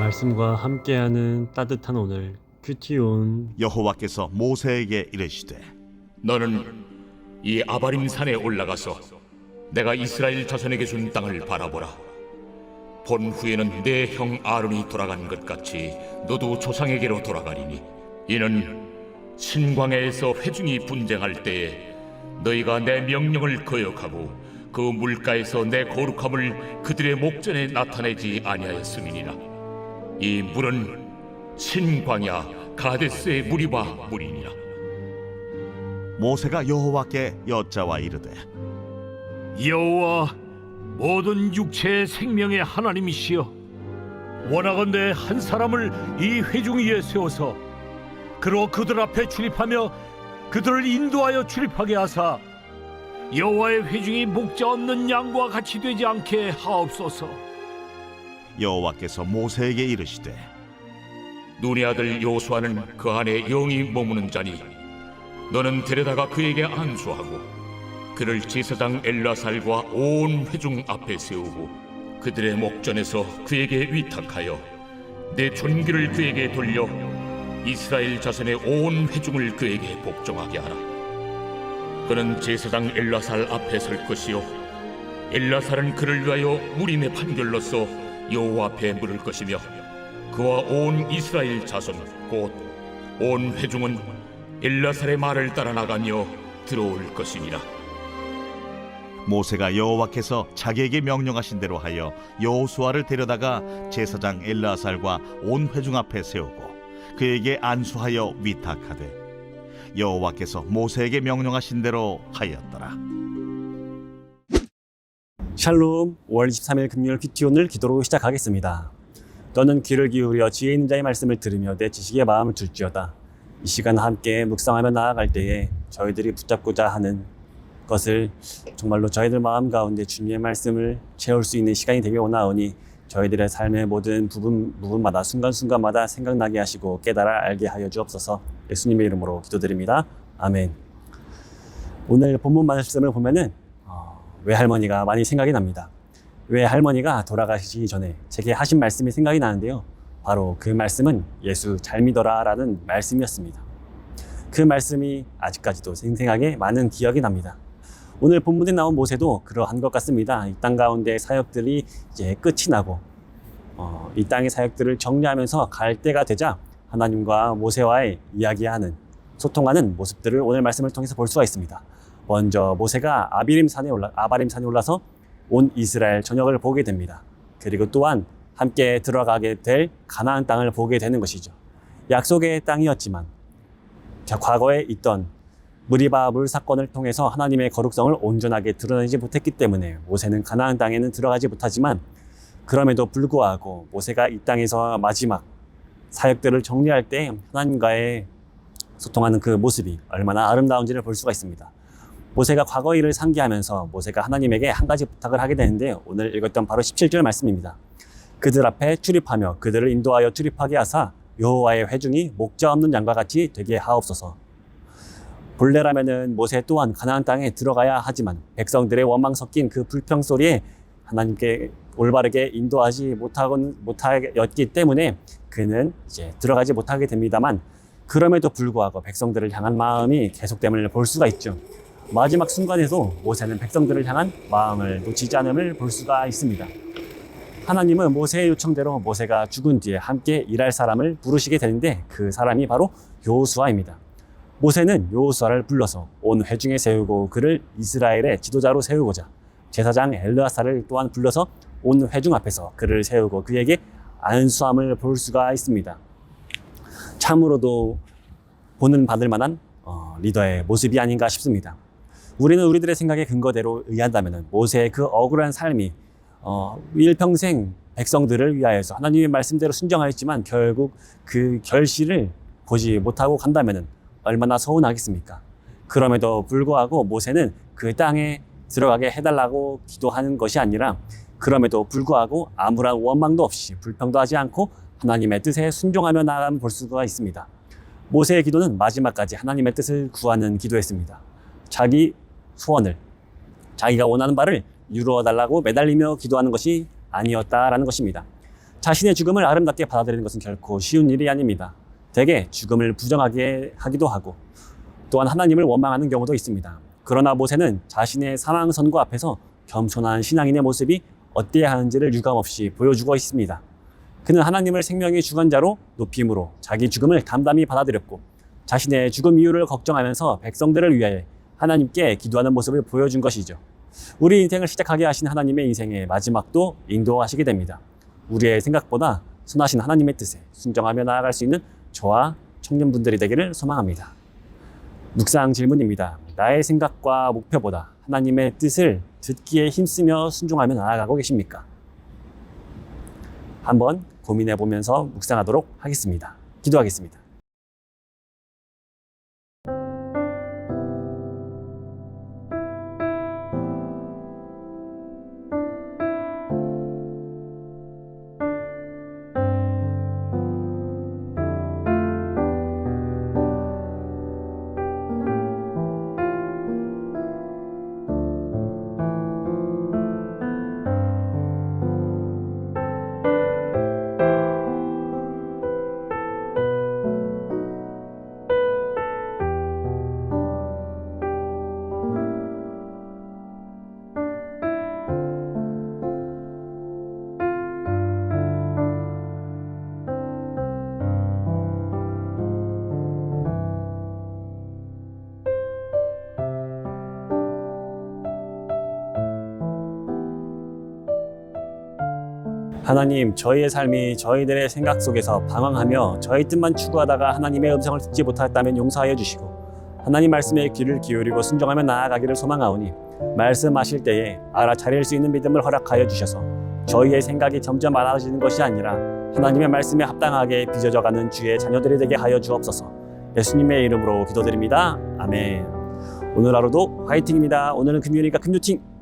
말씀과 함께하는 따뜻한 오늘 큐티온. 여호와께서 모세에게 이르시되 너는 이 아바림 산에 올라가서 내가 이스라엘 자손에게 준 땅을 바라보라. 본 후에는 내 형 아론이 돌아간 것 같이 너도 조상에게로 돌아가리니 이는 신광야에서 회중이 분쟁할 때에 너희가 내 명령을 거역하고 그 물가에서 내 거룩함을 그들의 목전에 나타내지 아니하였음이니라. 이 물은 신광야 가데스의 무리바 물이니라. 모세가 여호와께 여짜와 이르되 여호와 모든 육체의 생명의 하나님이시여, 원하건대 한 사람을 이 회중 위에 세워서 그로 그들 앞에 출입하며 그들을 인도하여 출입하게 하사 여호와의 회중이 목자 없는 양과 같이 되지 않게 하옵소서. 여호와께서 모세에게 이르시되 눈의 아들 요수아는 그 안에 영이 머무는 자니 너는 데려다가 그에게 안수하고 그를 제사장 엘라살과 온 회중 앞에 세우고 그들의 목전에서 그에게 위탁하여 내 존귀를 그에게 돌려 이스라엘 자손의 온 회중을 그에게 복종하게 하라. 그는 제사장 엘라살 앞에 설 것이요 엘라살은 그를 위하여 무림의 판결로서 여호와 앞에 물을 것이며 그와 온 이스라엘 자손 곧 온 회중은 엘라살의 말을 따라 나가며 들어올 것이니라. 모세가 여호와께서 자기에게 명령하신 대로 하여 여호수아를 데려다가 제사장 엘라살과 온 회중 앞에 세우고 그에게 안수하여 위탁하되 여호와께서 모세에게 명령하신 대로 하였더라. 샬롬, 5월 23일 금요일 큐티온을 기도로 시작하겠습니다. 너는 귀를 기울여 지혜 있는 자의 말씀을 들으며 내 지식의 마음을 둘지어다. 이 시간 함께 묵상하며 나아갈 때에 저희들이 붙잡고자 하는 것을 정말로 저희들 마음 가운데 주님의 말씀을 채울 수 있는 시간이 되게 원하오니 저희들의 삶의 모든 부분마다 순간순간마다 생각나게 하시고 깨달아 알게 하여 주옵소서. 예수님의 이름으로 기도드립니다. 아멘. 오늘 본문 말씀을 보면은 외할머니가 많이 생각이 납니다. 외할머니가 돌아가시기 전에 제게 하신 말씀이 생각이 나는데요. 바로 그 말씀은 예수 잘 믿어라 라는 말씀이었습니다. 그 말씀이 아직까지도 생생하게 많은 기억이 납니다. 오늘 본문에 나온 모세도 그러한 것 같습니다. 이 땅 가운데 사역들이 이제 끝이 나고 이 땅의 사역들을 정리하면서 갈 때가 되자 하나님과 모세와의 이야기하는, 소통하는 모습들을 오늘 말씀을 통해서 볼 수가 있습니다. 먼저 모세가 아바림 산에 올라서 온 이스라엘 전역을 보게 됩니다. 그리고 또한 함께 들어가게 될 가나안 땅을 보게 되는 것이죠. 약속의 땅이었지만 과거에 있던 무리바 물 사건을 통해서 하나님의 거룩성을 온전하게 드러내지 못했기 때문에 모세는 가나안 땅에는 들어가지 못하지만, 그럼에도 불구하고 모세가 이 땅에서 마지막 사역들을 정리할 때 하나님과의 소통하는 그 모습이 얼마나 아름다운지를 볼 수가 있습니다. 모세가 과거 일을 상기하면서 모세가 하나님에게 한 가지 부탁을 하게 되는데, 오늘 읽었던 바로 17절 말씀입니다. 그들 앞에 출입하며 그들을 인도하여 출입하게 하사 여호와의 회중이 목자 없는 양과 같이 되게 하옵소서. 본래라면은 모세 또한 가나안 땅에 들어가야 하지만 백성들의 원망 섞인 그 불평 소리에 하나님께 올바르게 인도하지 못하였기 때문에 그는 이제 들어가지 못하게 됩니다만, 그럼에도 불구하고 백성들을 향한 마음이 계속됨을 볼 수가 있죠. 마지막 순간에도 모세는 백성들을 향한 마음을 놓치지 않음을 볼 수가 있습니다. 하나님은 모세의 요청대로 모세가 죽은 뒤에 함께 일할 사람을 부르시게 되는데, 그 사람이 바로 여호수아입니다. 모세는 여호수아를 불러서 온 회중에 세우고 그를 이스라엘의 지도자로 세우고자 제사장 엘르아살을 또한 불러서 온 회중 앞에서 그를 세우고 그에게 안수함을 볼 수가 있습니다. 참으로도 보는 받을 만한 리더의 모습이 아닌가 싶습니다. 우리는 우리들의 생각의 근거대로 의한다면 모세의 그 억울한 삶이 일평생 백성들을 위하여서 하나님의 말씀대로 순종하였지만 결국 그 결실을 보지 못하고 간다면 얼마나 서운하겠습니까? 그럼에도 불구하고 모세는 그 땅에 들어가게 해달라고 기도하는 것이 아니라, 그럼에도 불구하고 아무런 원망도 없이 불평도 하지 않고 하나님의 뜻에 순종하며 나아가는 볼 수가 있습니다. 모세의 기도는 마지막까지 하나님의 뜻을 구하는 기도였습니다. 자기 소원을, 자기가 원하는 바를 이루어달라고 매달리며 기도하는 것이 아니었다라는 것입니다. 자신의 죽음을 아름답게 받아들이는 것은 결코 쉬운 일이 아닙니다. 대개 죽음을 부정하게 하기도 하고 또한 하나님을 원망하는 경우도 있습니다. 그러나 모세는 자신의 사망 선고 앞에서 겸손한 신앙인의 모습이 어때야 하는지를 유감없이 보여주고 있습니다. 그는 하나님을 생명의 주관자로 높임으로 자기 죽음을 담담히 받아들였고 자신의 죽음 이유를 걱정하면서 백성들을 위해 하나님께 기도하는 모습을 보여준 것이죠. 우리 인생을 시작하게 하신 하나님의 인생의 마지막도 인도하시게 됩니다. 우리의 생각보다 선하신 하나님의 뜻에 순종하며 나아갈 수 있는 저와 청년분들이 되기를 소망합니다. 묵상 질문입니다. 나의 생각과 목표보다 하나님의 뜻을 듣기에 힘쓰며 순종하며 나아가고 계십니까? 한번 고민해 보면서 묵상하도록 하겠습니다. 기도하겠습니다. 하나님, 저희의 삶이 저희들의 생각 속에서 방황하며 저희 뜻만 추구하다가 하나님의 음성을 듣지 못했다면 용서하여 주시고 하나님 말씀에 귀를 기울이고 순종하며 나아가기를 소망하오니 말씀하실 때에 알아차릴 수 있는 믿음을 허락하여 주셔서 저희의 생각이 점점 많아지는 것이 아니라 하나님의 말씀에 합당하게 빚어져가는 주의 자녀들이 되게 하여 주옵소서. 예수님의 이름으로 기도드립니다. 아멘. 오늘 하루도 화이팅입니다. 오늘은 금요일이니까 금요팅!